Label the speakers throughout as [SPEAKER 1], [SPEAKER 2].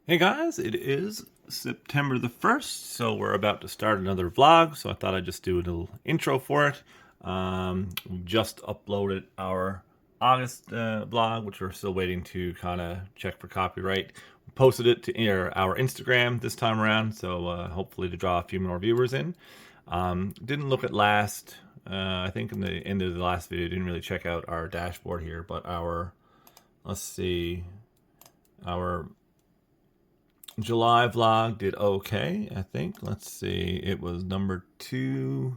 [SPEAKER 1] Hey guys, it is September the 1st, so we're about to start another vlog, so I thought I'd just do a little intro for it. We just uploaded our August vlog, which we're still waiting to kind of check for copyright. We posted it to our Instagram this time around, so hopefully to draw a few more viewers in. Didn't look at last, I think in the end of the last video, didn't really check out our dashboard here, but let's see, our July vlog did okay, I think. Let's see, it was number 2.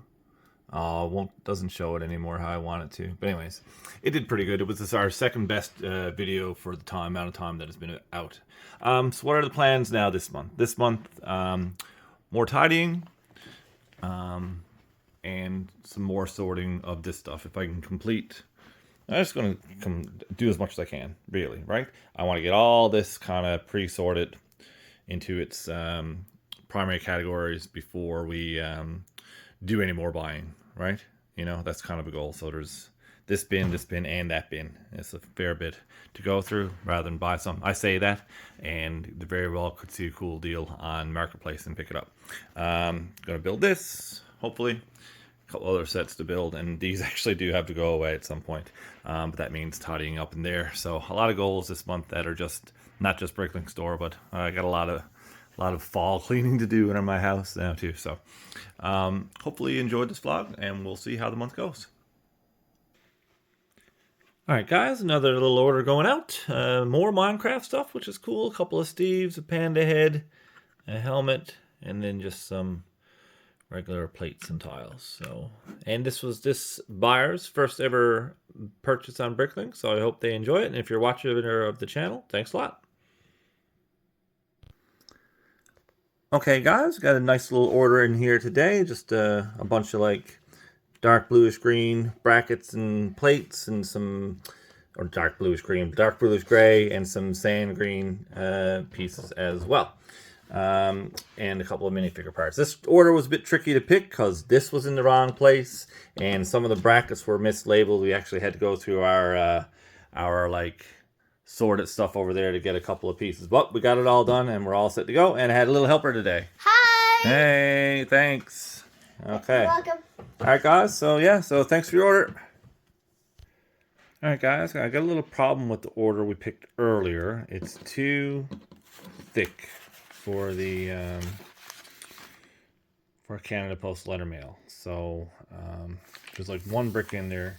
[SPEAKER 1] Oh, doesn't show it anymore how I want it to. But anyways, it did pretty good. It was our second best video for the amount of time that has been out. So what are the plans now this month? This month, more tidying, and some more sorting of this stuff. If I can complete, I'm just going to do as much as I can, really, right? I want to get all this kind of pre-sorted into its primary categories before we do any more buying, right? You know, that's kind of a goal. So there's this bin, and that bin. It's a fair bit to go through rather than buy some. I say that, and the very well could see a cool deal on Marketplace and pick it up. Gonna build this, hopefully. A couple other sets to build, and these actually do have to go away at some point. But that means tidying up in there. So a lot of goals this month that are just not just Bricklink store, but I got a lot of fall cleaning to do in my house now too. So hopefully you enjoyed this vlog, and we'll see how the month goes. All right, guys, another little order going out. More Minecraft stuff, which is cool. A couple of Steves, a panda head, a helmet, and then just some regular plates and tiles. So, and this was this buyer's first ever purchase on Bricklink, so I hope they enjoy it. And if you're watching of the channel, thanks a lot. Okay, guys, got a nice little order in here today. Just a bunch of like dark bluish green brackets and plates, and some, or dark bluish green, dark bluish gray, and some sand green pieces as well. And a couple of minifigure parts. This order was a bit tricky to pick because this was in the wrong place, and some of the brackets were mislabeled. We actually had to go through our like sorted stuff over there to get a couple of pieces, but we got it all done and we're all set to go. And I had a little helper today.
[SPEAKER 2] Hi.
[SPEAKER 1] Hey, thanks. Okay.
[SPEAKER 2] You're welcome.
[SPEAKER 1] All right, guys. So yeah, so thanks for your order. All right, guys. I got a little problem with the order we picked earlier. It's too thick for the for Canada Post letter mail. So there's like one brick in there.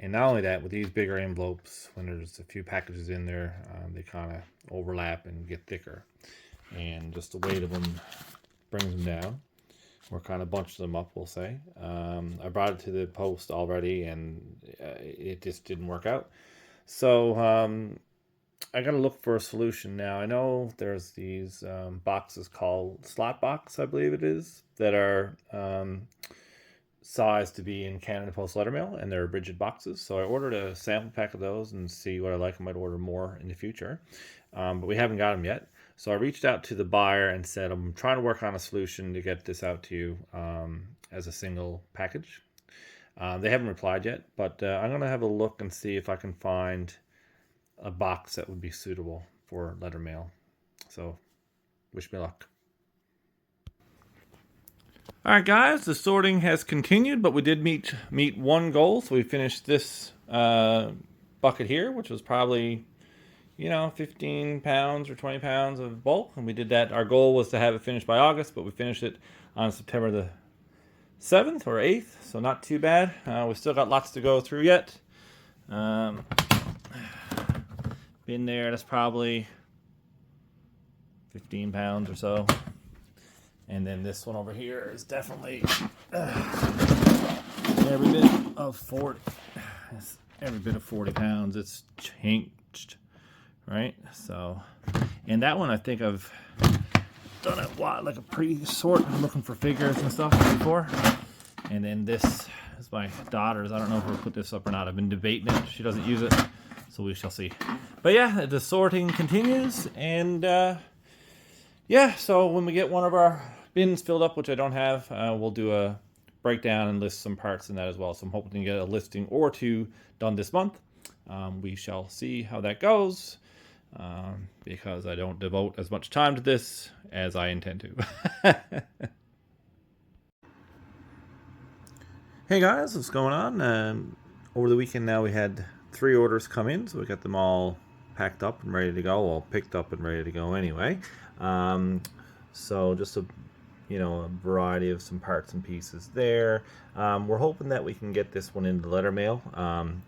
[SPEAKER 1] And not only that, with these bigger envelopes, when there's a few packages in there, they kind of overlap and get thicker. And just the weight of them brings them down, or kind of bunches them up, we'll say. I brought it to the post already, and it just didn't work out. So I got to look for a solution now. I know there's these boxes called slot box, I believe it is, that are size to be in Canada Post letter mail, and they're rigid boxes. So I ordered a sample pack of those and see what I like. I might order more in the future, but we haven't got them yet. So I reached out to the buyer and said, I'm trying to work on a solution to get this out to you as a single package. They haven't replied yet, but I'm going to have a look and see if I can find a box that would be suitable for letter mail. So wish me luck. All right, guys, the sorting has continued, but we did meet one goal. So we finished this bucket here, which was probably, 15 pounds or 20 pounds of bulk. And we did that. Our goal was to have it finished by August, but we finished it on September the 7th or 8th. So not too bad. We still got lots to go through yet. Been there, that's probably 15 pounds or so. And then this one over here is definitely every bit of 40. It's every bit of 40 pounds. It's changed, right? So, and that one I think I've done it like a pre-sort. I'm looking for figures and stuff before. And then this is my daughter's. I don't know if we'll put this up or not. I've been debating it. She doesn't use it, so we shall see. But yeah, the sorting continues, and yeah. So when we get one of our bins filled up, which I don't have, we'll do a breakdown and list some parts in that as well. So I'm hoping to get a listing or two done this month. We shall see how that goes. because I don't devote as much time to this as I intend to. Hey guys, what's going on? Over the weekend now we had 3 orders come in, so we got them all packed up and ready to go, well picked up and ready to go anyway. So just a a variety of some parts and pieces there. We're hoping that we can get this one into letter mail.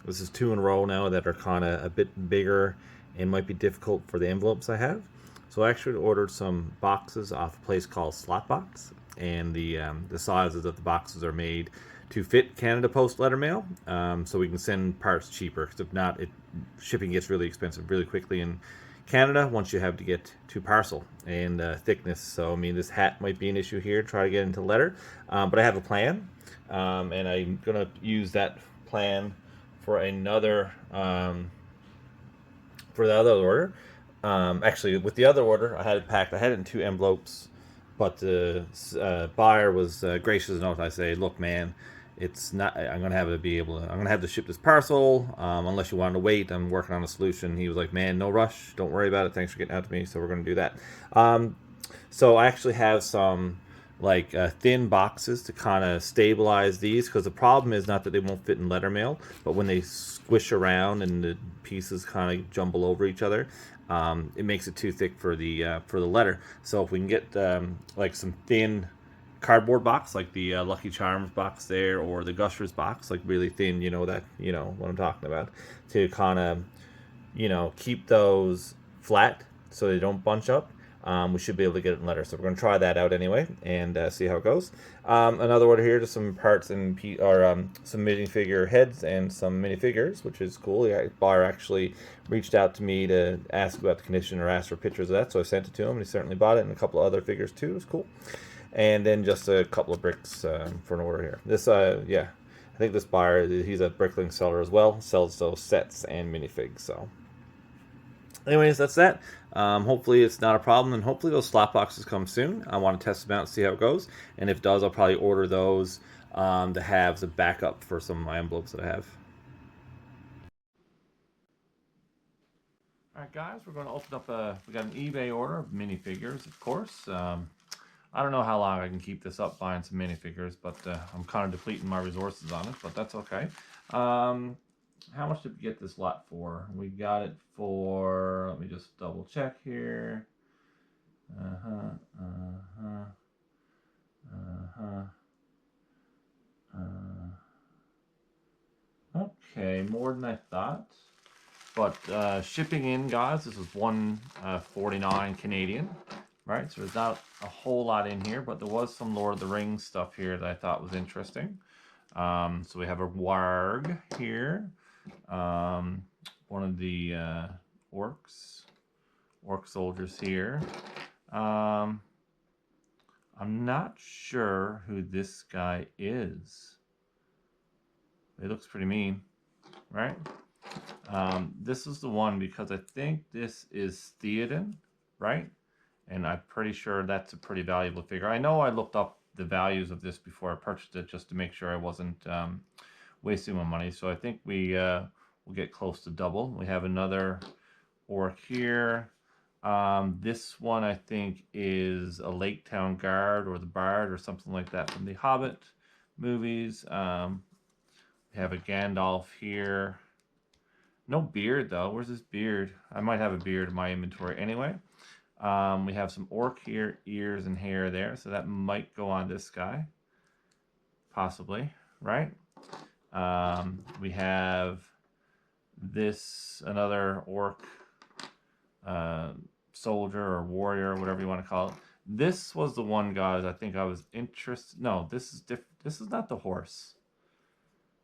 [SPEAKER 1] This is 2 in a row now that are kind of a bit bigger and might be difficult for the envelopes I have. So I actually ordered some boxes off a place called Slotbox, and the sizes of the boxes are made to fit Canada Post letter mail, so we can send parts cheaper. Because if not, shipping gets really expensive really quickly in Canada once you have to get to parcel and thickness. So I mean, this hat might be an issue here. Try to get into letter, but I have a plan, and I'm gonna use that plan for another for the other order. Actually, with the other order, I had it packed. I had it in 2 envelopes, but the buyer was gracious enough. I say, look, man, it's not. I'm gonna have to be able to. I'm gonna have to ship this parcel. Unless you want to wait, I'm working on a solution. He was like, man, no rush. Don't worry about it. Thanks for getting out to me. So we're gonna do that. So I actually have some like thin boxes to kind of stabilize these, because the problem is not that they won't fit in letter mail, but when they squish around and the pieces kind of jumble over each other, it makes it too thick for the letter. So if we can get like some thin cardboard box, like the Lucky Charms box there, or the Gushers box, like really thin, that what I'm talking about, to kind of keep those flat so they don't bunch up. We should be able to get it in letter. So we're going to try that out anyway and see how it goes. Another order here, just some parts and some minifigure heads and some minifigures, which is cool. The buyer actually reached out to me to ask about the condition or ask for pictures of that, so I sent it to him, and he certainly bought it, and a couple of other figures too. It was cool. And then just a couple of bricks for an order here. This, I think this buyer, he's a Bricklink seller as well, sells those sets and minifigs, so... Anyways, that's that. Hopefully it's not a problem, and hopefully those slot boxes come soon. I want to test them out and see how it goes, and if it does, I'll probably order those to have as a backup for some of my envelopes that I have. Alright guys, we're going to open up we got an eBay order of minifigures, of course. I don't know how long I can keep this up buying some minifigures, but I'm kind of depleting my resources on it, but that's okay. How much did we get this lot for? We got it for, let me just double check here. Okay, more than I thought. But shipping in, guys, this was $149 Canadian, right? So there's not a whole lot in here, but there was some Lord of the Rings stuff here that I thought was interesting. So we have a warg here. One of the orc soldiers here. I'm not sure who this guy is. He looks pretty mean, right? This is the one, because I think this is Theoden, right? And I'm pretty sure that's a pretty valuable figure. I know I looked up the values of this before I purchased it, just to make sure I wasn't wasting my money. So I think we will get close to double. We have another orc here. This one I think is a Lake Town Guard or the Bard or something like that from the Hobbit movies. We have a Gandalf here. No beard though. Where's his beard? I might have a beard in my inventory anyway. We have some orc here, ears and hair there, so that might go on this guy. Possibly, right? We have this, another orc soldier or warrior, whatever you want to call it. This was the one, guys, I think I was interested. No, this is different. This is not the horse.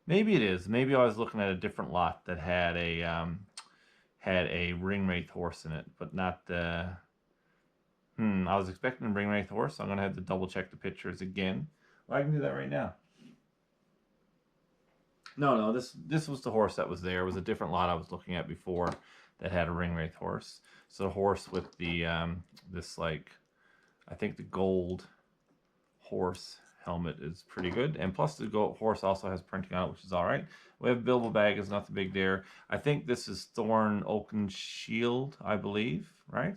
[SPEAKER 1] Maybe it is. Maybe I was looking at a different lot that had a ring-wraith horse in it, but not the... I was expecting a ring-wraith horse, so I'm going to have to double-check the pictures again. Well, I can do that right now. No, this was the horse that was there. It was a different lot I was looking at before that had a ring-wraith horse. So the horse with the, this, like, I think the gold horse helmet is pretty good. And plus the goat horse also has printing on it, which is all right. We have Bilbo Bag, is nothing big there. I think this is Thorn Oaken Shield, I believe, right?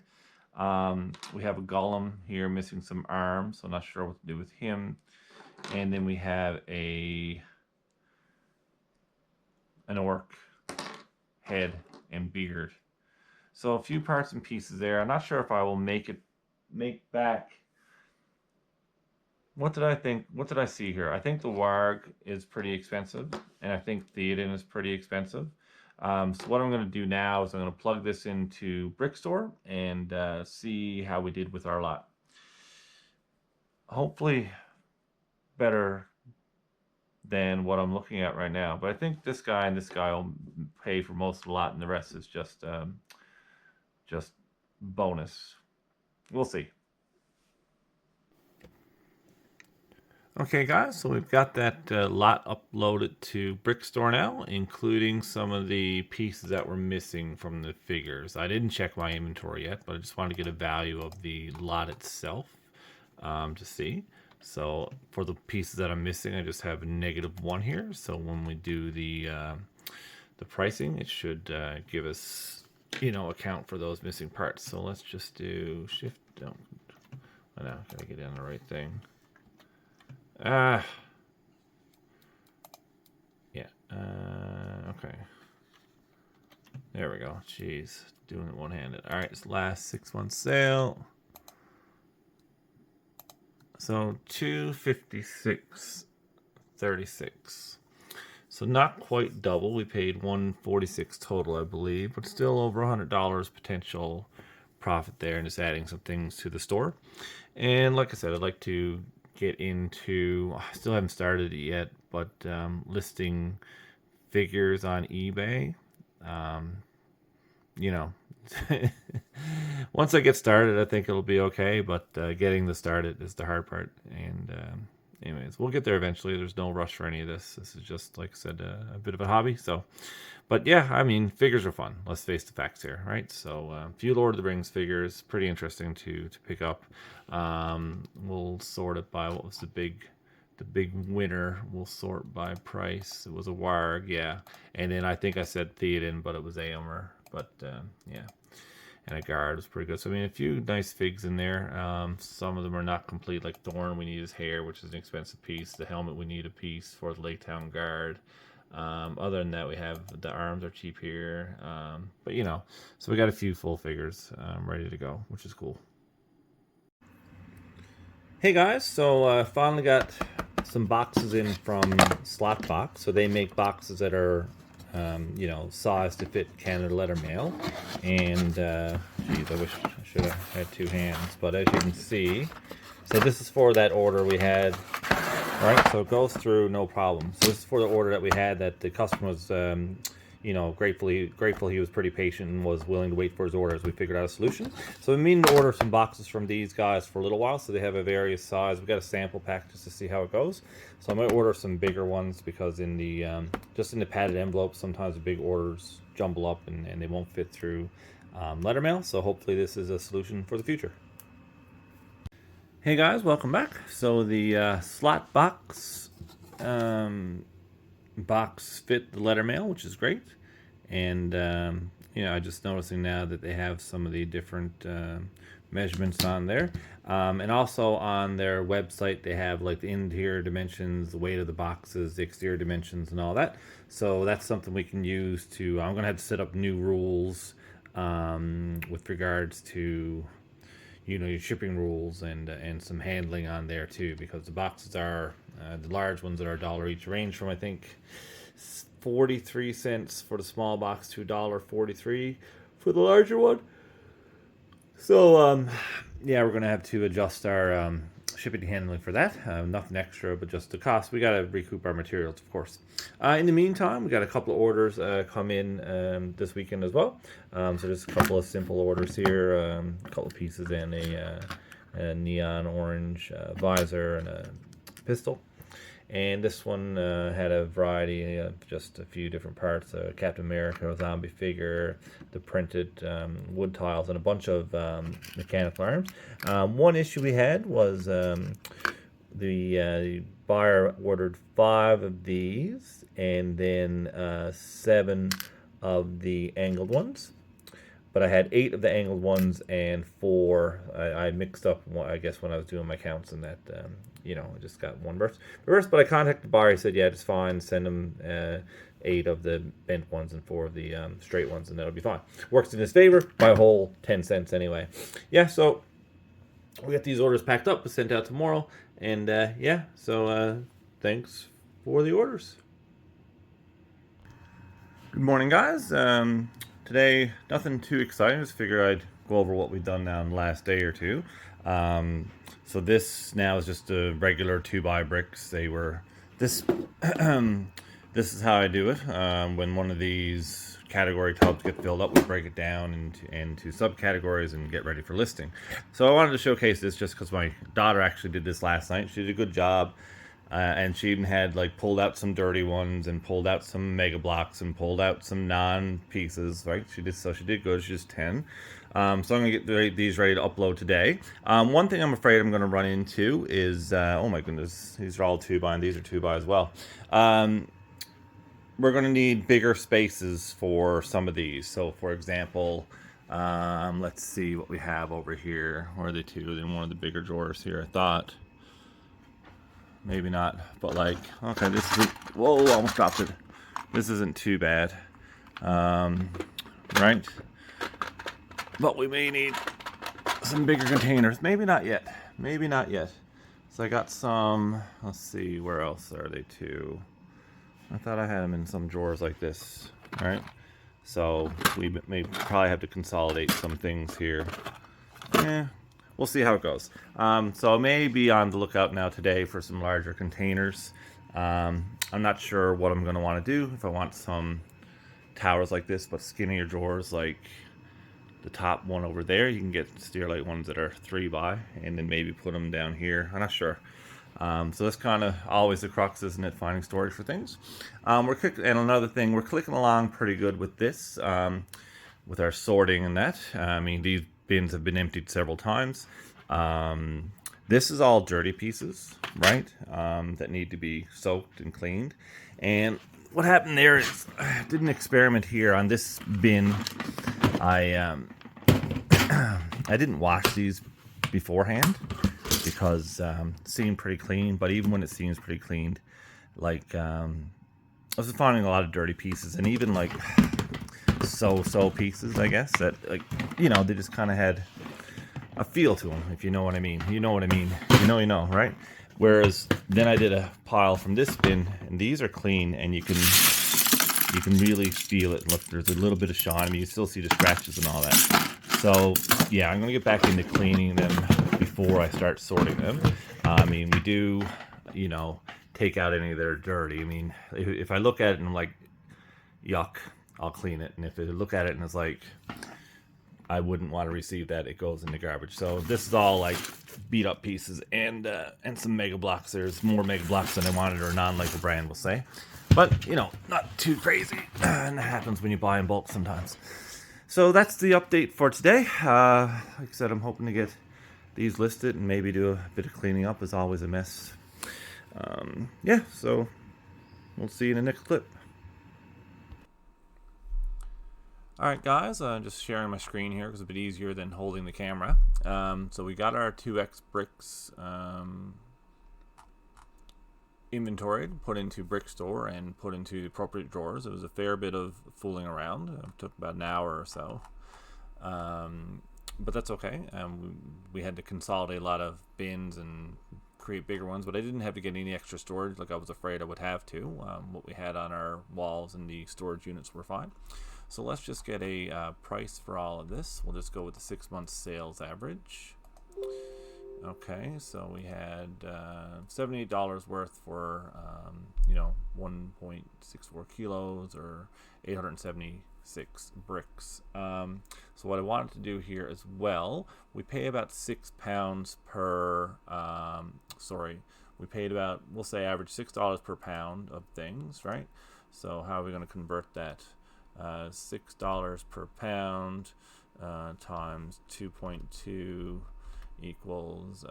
[SPEAKER 1] We have a Gollum here missing some arms, so I'm not sure what to do with him. And then we have an orc head and beard. So a few parts and pieces there. I'm not sure if I will make back. What did I think? What did I see here? I think the Warg is pretty expensive, and I think Theoden is pretty expensive. So what I'm going to do now is I'm going to plug this into Brickstore and see how we did with our lot. Hopefully better than what I'm looking at right now. But I think this guy and this guy will pay for most of the lot, and the rest is just bonus. We'll see. Okay, guys, so we've got that lot uploaded to Brickstore now, including some of the pieces that were missing from the figures. I didn't check my inventory yet, but I just wanted to get a value of the lot itself to see. So for the pieces that I'm missing, I just have a -1 here. So when we do the pricing, it should give us, account for those missing parts. So let's just do shift down. I know, gotta get in the right thing. Yeah. Okay. There we go. Jeez, doing it one-handed. All right, it's last 6 months sale. So 256.36. So not quite double. We paid 146 total, I believe, but still over $100 potential profit there, and just adding some things to the store. And like I said, I'd like to get into, I still haven't started it yet, but listing figures on eBay. Once I get started, I think it'll be okay, but getting the started is the hard part. And anyways, we'll get there eventually. There's no rush for any of this. This is just, like I said, a bit of a hobby. So, but yeah, I mean, figures are fun. Let's face the facts here, right? So, few Lord of the Rings figures, pretty interesting to pick up. We'll sort it by what was the big winner. We'll sort by price. It was a Warg, yeah. And then I think I said Theoden, but it was Aomer. But yeah. And a guard was pretty good. So I mean, a few nice figs in there. Some of them are not complete, like Thorn. We need his hair, which is an expensive piece. The helmet, we need a piece for the Lake Town guard. Other than that, we have the arms are cheap here. But so we got a few full figures ready to go, which is cool. Hey guys, so finally got some boxes in from Slotbox. So they make boxes that are size to fit Canada letter mail. And geez, I wish I should have had two hands, but as you can see, so this is for that order we had, right? So it goes through no problem. So this is for the order that we had, that the customer was grateful he was pretty patient and was willing to wait for his order as we figured out a solution. So we mean to order some boxes from these guys for a little while, so they have a various size. We got a sample pack just to see how it goes. So I might order some bigger ones, because in the just in the padded envelopes, sometimes the big orders jumble up and they won't fit through letter mail. So hopefully this is a solution for the future. Hey guys, welcome back. So the slot box fit the letter mail, which is great. And I just noticing now that they have some of the different measurements on there, and also on their website they have like the interior dimensions, the weight of the boxes, the exterior dimensions, and all that. So that's something we can use to, I'm gonna have to set up new rules with regards to your shipping rules and some handling on there too, because the boxes are the large ones that are $1 each, range from I think 43 cents for the small box to $1.43 for the larger one. So yeah, we're gonna have to adjust our shipping and handling for that. Nothing extra, but just the cost. We gotta recoup our materials, of course. In the meantime, we got a couple of orders come in this weekend as well. So just a couple of simple orders here, a couple of pieces and a neon orange visor and a pistol. And this one had a variety of just a few different parts: Captain America, a zombie figure, the printed wood tiles, and a bunch of mechanical arms. One issue we had was the buyer ordered 5 of these, and then 7 of the angled ones. But I had 8 of the angled ones and 4. I mixed up, I guess, when I was doing my counts, and that, I just got one reverse. But I contacted the buyer. He said, yeah, it's fine. Send him 8 of the bent ones and 4 of the straight ones, and that'll be fine. Works in his favor by a whole 10 cents anyway. Yeah, so we got these orders packed up, sent out tomorrow, and thanks for the orders. Good morning, guys. Today, nothing too exciting. Just figured I'd go over what we've done now in the last day or two. So this now is just a regular 2x bricks. They were this. This is how I do it. When one of these category tubs get filled up, we break it down into subcategories and get ready for listing. So I wanted to showcase this just because my daughter actually did this last night. She did a good job. And she even had pulled out some dirty ones and pulled out some mega blocks and pulled out some non-pieces, right? She did good. She's 10. So I'm gonna get these ready to upload today. One thing I'm afraid I'm gonna run into is, oh my goodness, these are all 2x and these are 2x as well. We're gonna need bigger spaces for some of these. So for example, let's see what we have over here. Where are they two? In one of the bigger drawers here, I thought. Maybe not, but okay, this is, whoa, almost dropped it. This isn't too bad, right? But we may need some bigger containers. Maybe not yet. Maybe not yet. So I got some, let's see, where else are they two? I thought I had them in some drawers like this, right? So we may probably have to consolidate some things here. We'll see how it goes. So I may be on the lookout now today for some larger containers. I'm not sure what I'm going to want to do. If I want some towers like this, but skinnier drawers like the top one over there. You can get Steerlight ones that are 3x, and then maybe put them down here. I'm not sure. So that's kind of always the crux, isn't it? Finding storage for things. And another thing, we're clicking along pretty good with this, with our sorting and that. I mean, these bins have been emptied several times. This is all dirty pieces, right? That need to be soaked and cleaned. And what happened there is I did an experiment here on this bin. I didn't wash these beforehand because it seemed pretty clean. But even when it seems pretty clean, I was finding a lot of dirty pieces, and even so pieces, I guess, that they just kind of had a feel to them, if you know what I mean. You know what I mean. You know, right? Whereas then I did a pile from this bin, and these are clean, and you can really feel it. Look, there's a little bit of shine. I mean, you still see the scratches and all that. So yeah, I'm gonna get back into cleaning them before I start sorting them. I mean, we do, take out any that are dirty. I mean, if I look at it and I'm like, yuck, I'll clean it. And if I look at it and it's like, I wouldn't want to receive that, it goes in the garbage. So this is all beat up pieces and some mega blocks. There's more mega blocks than I wanted, or non-like the brand will say. But, not too crazy. And that happens when you buy in bulk sometimes. So that's the update for today. Like I said, I'm hoping to get these listed and maybe do a bit of cleaning up. Is always a mess. Yeah, so we'll see you in the next clip. Alright guys, just sharing my screen here because it's a bit easier than holding the camera. So we got our 2x bricks inventoried, put into Brick Store, and put into the appropriate drawers. It was a fair bit of fooling around. It took about an hour or so. But that's okay. We had to consolidate a lot of bins and create bigger ones, but I didn't have to get any extra storage like I was afraid I would have to. What we had on our walls and the storage units were fine. So let's just get a price for all of this. We'll just go with the 6 months sales average. Okay, so we had $78 worth for 1.64 kilos, or 876 bricks. So what I wanted to do here as well, we pay about £6 per. We paid about, we'll say average $6 per pound of things, right? So how are we going to convert that? $6 per pound times 2.2 equals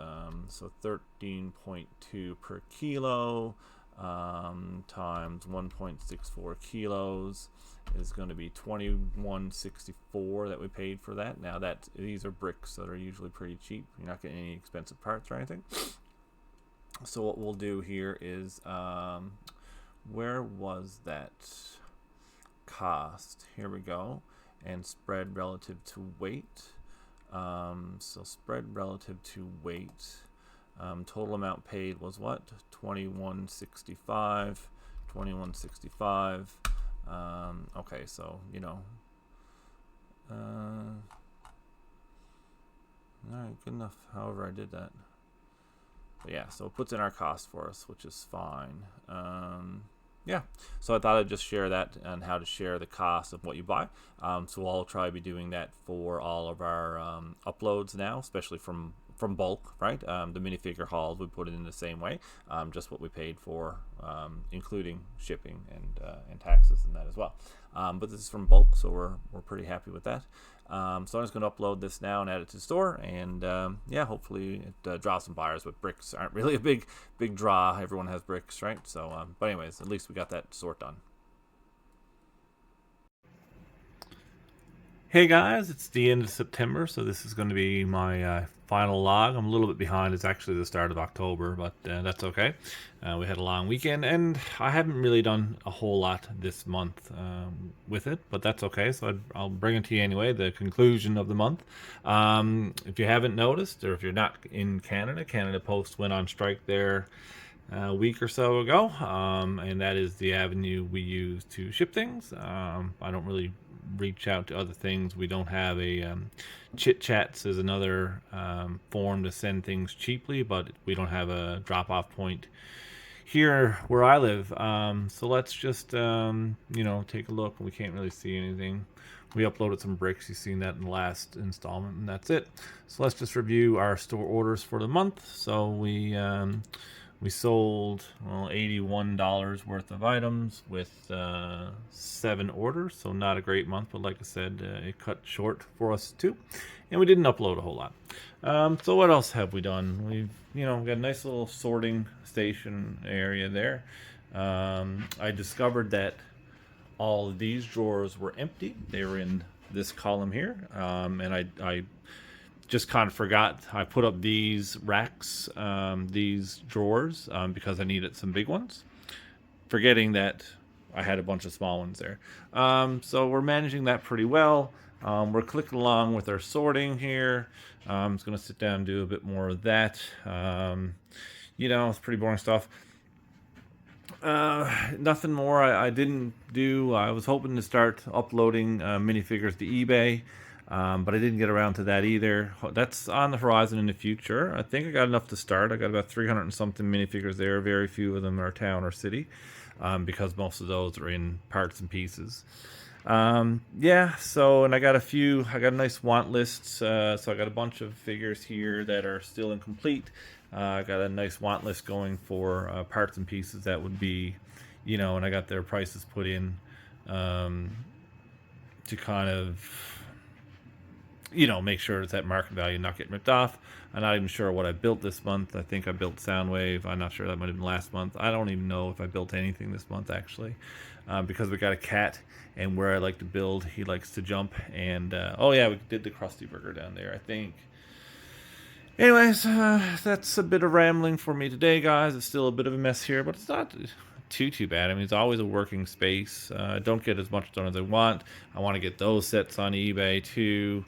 [SPEAKER 1] so 13.2 per kilo times 1.64 kilos is going to be 21.64 that we paid for that. Now these are bricks that are usually pretty cheap. You're not getting any expensive parts or anything. So what we'll do here is where was that cost? Here we go. And spread relative to weight. So spread relative to weight. Total amount paid was what? 21.65. 21.65. Okay, so you know. All right, good enough. However, I did that. But yeah, so it puts in our cost for us, which is fine. Yeah, so I thought I'd just share that and how to share the cost of what you buy. So I'll try to be doing that for all of our uploads now, especially from bulk, right? The minifigure hauls, we put it in the same way, just what we paid for, including shipping and taxes and that as well. But this is from bulk, so we're pretty happy with that. So I'm just going to upload this now and add it to the store, and yeah, hopefully it draws some buyers. But bricks aren't really a big draw. Everyone has bricks, right? So, but anyways, at least we got that sort done. Hey guys, it's the end of September, so this is going to be my final log. I'm a little bit behind. It's actually the start of October, but that's okay. We had a long weekend, and I haven't really done a whole lot this month with it, but that's okay. So I'll bring it to you anyway, the conclusion of the month. If you haven't noticed, or if you're not in Canada, Canada Post went on strike there a week or so ago, and that is the avenue we use to ship things. I don't really reach out to other things. We don't have a Chit Chats is another form to send things cheaply, but we don't have a drop-off point here where I live. So let's just you know, take a look. We can't really see anything. We uploaded some bricks. You've seen that in the last installment, and that's it. So let's just review our store orders for the month. So we sold, well, $81 worth of items with 7 orders, so not a great month, but like I said, it cut short for us too, and we didn't upload a whole lot. So what else have we done? We've, you know, got a nice little sorting station area there. I discovered that all of these drawers were empty. They were in this column here, and I just kind of forgot. I put up these racks, these drawers, because I needed some big ones, forgetting that I had a bunch of small ones there. So we're managing that pretty well. We're clicking along with our sorting here. I'm just going to sit down and do a bit more of that. You know, it's pretty boring stuff. Nothing more I didn't do. I was hoping to start uploading minifigures to eBay. But I didn't get around to that either. That's on the horizon in the future. I think I got enough to start. I got about 300 and something minifigures there. Very few of them are town or city, because most of those are in parts and pieces. Yeah, so, and I got a nice want list. So I got a bunch of figures here that are still incomplete. I got a nice want list going for parts and pieces that would be, you know, and I got their prices put in to kind of, you know, make sure it's at market value, not getting ripped off. I'm not even sure what I built this month. I think I built Soundwave. I'm not sure, that might have been last month. I don't even know if I built anything this month, actually, because we got a cat, and where I like to build, he likes to jump. And oh yeah, we did the Krusty Burger down there, I think. Anyways, that's a bit of rambling for me today, guys. It's still a bit of a mess here, but it's not too bad. I mean, it's always a working space. I don't get as much done as I want. I want to get those sets on eBay too.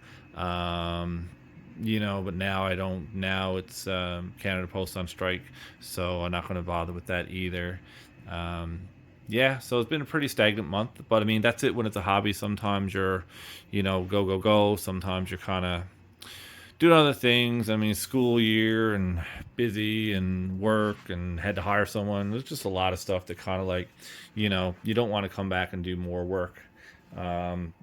[SPEAKER 1] You know, but now I don't. Now it's Canada Post on strike, so I'm not going to bother with that either. Yeah, so it's been a pretty stagnant month, but I mean, that's it when it's a hobby. Sometimes you're, you know, go. Sometimes you're kind of doing other things. I mean, school year and busy and work and had to hire someone. There's just a lot of stuff that kind of like, you know, you don't want to come back and do more work.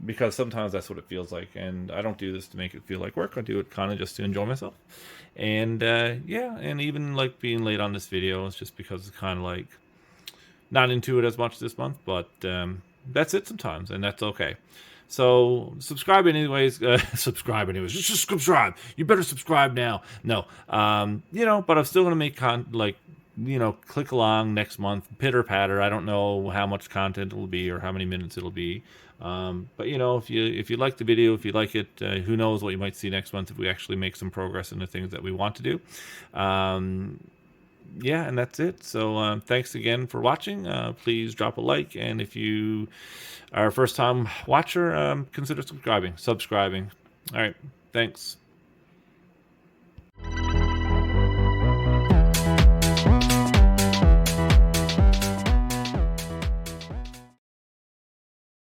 [SPEAKER 1] Because sometimes that's what it feels like, and I don't do this to make it feel like work. I do it kind of just to enjoy myself. And yeah, and even like being late on this video is just because it's kind of like not into it as much this month, but that's it sometimes, and that's okay. So subscribe anyways. Subscribe anyways. Just subscribe. You better subscribe now. No, but I'm still gonna make click along next month, pitter patter. I don't know how much content it'll be or how many minutes it'll be. But if you like the video, if you like it, who knows what you might see next month if we actually make some progress in the things that we want to do. Yeah, and that's it. So thanks again for watching. Please drop a like, and if you are a first-time watcher, consider subscribing. All right, thanks.